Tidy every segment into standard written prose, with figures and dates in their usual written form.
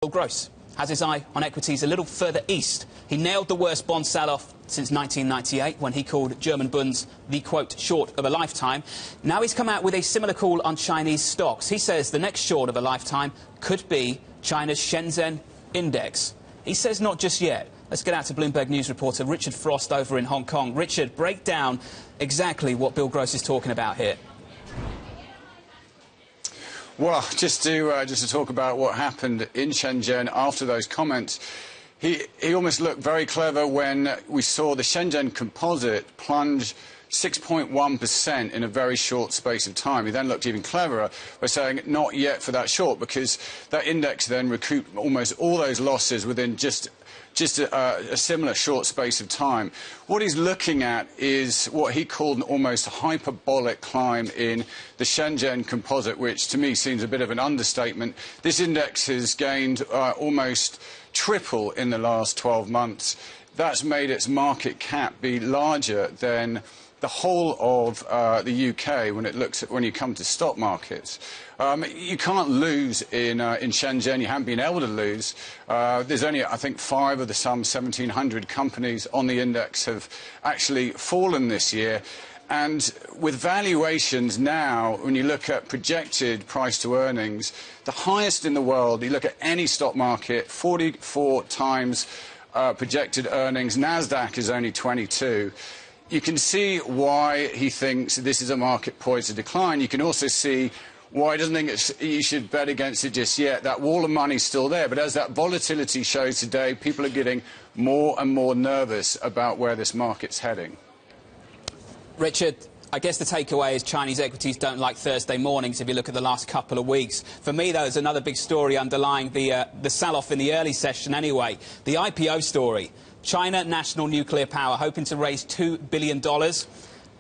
Bill Gross has his eye on equities a little further east. He nailed the worst bond sell-off since 1998 when he called German bonds the, quote, short of a lifetime. Now he's come out with a similar call on Chinese stocks. He says the next short of a lifetime could be China's Shenzhen index. He says not just yet. Let's get out to Bloomberg News reporter Richard Frost over in Hong Kong. Richard, break down exactly what Bill Gross is talking about here. Well, just to talk about what happened in Shenzhen after those comments, he almost looked very clever when we saw the Shenzhen composite plunge 6.1% in a very short space of time. He then looked even cleverer by saying not yet for that short, because that index then recouped almost all those losses within just a similar short space of time. What he's looking at is what he called an almost hyperbolic climb in the Shenzhen composite, which to me seems a bit of an understatement. This index has gained almost triple in the last 12 months. That's made its market cap be larger than the whole of the UK when you come to stock markets. You can't lose in Shenzhen. You haven't been able to lose. There's only, I think, 5 of the some 1,700 companies on the index have actually fallen this year. And with valuations now, when you look at projected price to earnings, the highest in the world, you look at any stock market, 44 times projected earnings. NASDAQ is only 22. You can see why he thinks this is a market poised to decline. You can also see why he doesn't think you should bet against it just yet. That wall of money is still there, but as that volatility shows today, people are getting more and more nervous about where this market's heading. Richard, I guess the takeaway is Chinese equities don't like Thursday mornings if you look at the last couple of weeks. For me, though, there's another big story underlying the sell-off in the early session anyway. The IPO story. China National Nuclear Power hoping to raise $2 billion.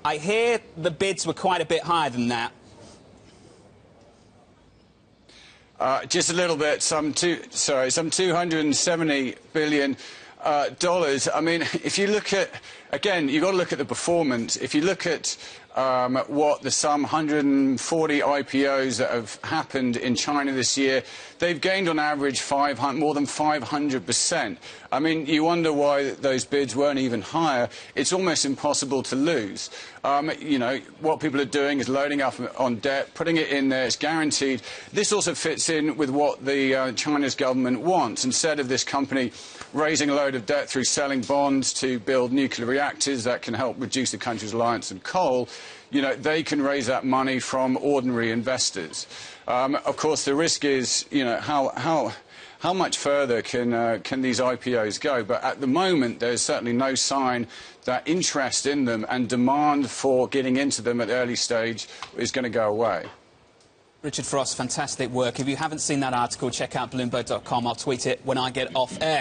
I hear the bids were quite a bit higher than that. Just a little bit, some $270 billion. I mean, if you look at, again, you've got to look at the performance. If you look at what the some 140 IPOs that have happened in China this year, they've gained on average more than 500%. I mean, you wonder why those bids weren't even higher. It's almost impossible to lose. You know, what people are doing is loading up on debt, putting it in there, it's guaranteed. This also fits in with what the China's government wants. Instead of this company raising a load of debt through selling bonds to build nuclear reactors that can help reduce the country's reliance on coal, you know, they can raise that money from ordinary investors. Of course, the risk is, you know, how much further can these IPOs go? But at the moment, there's certainly no sign that interest in them and demand for getting into them at the early stage is going to go away. Richard Frost, fantastic work. If you haven't seen that article, check out Bloomberg.com. I'll tweet it when I get off air.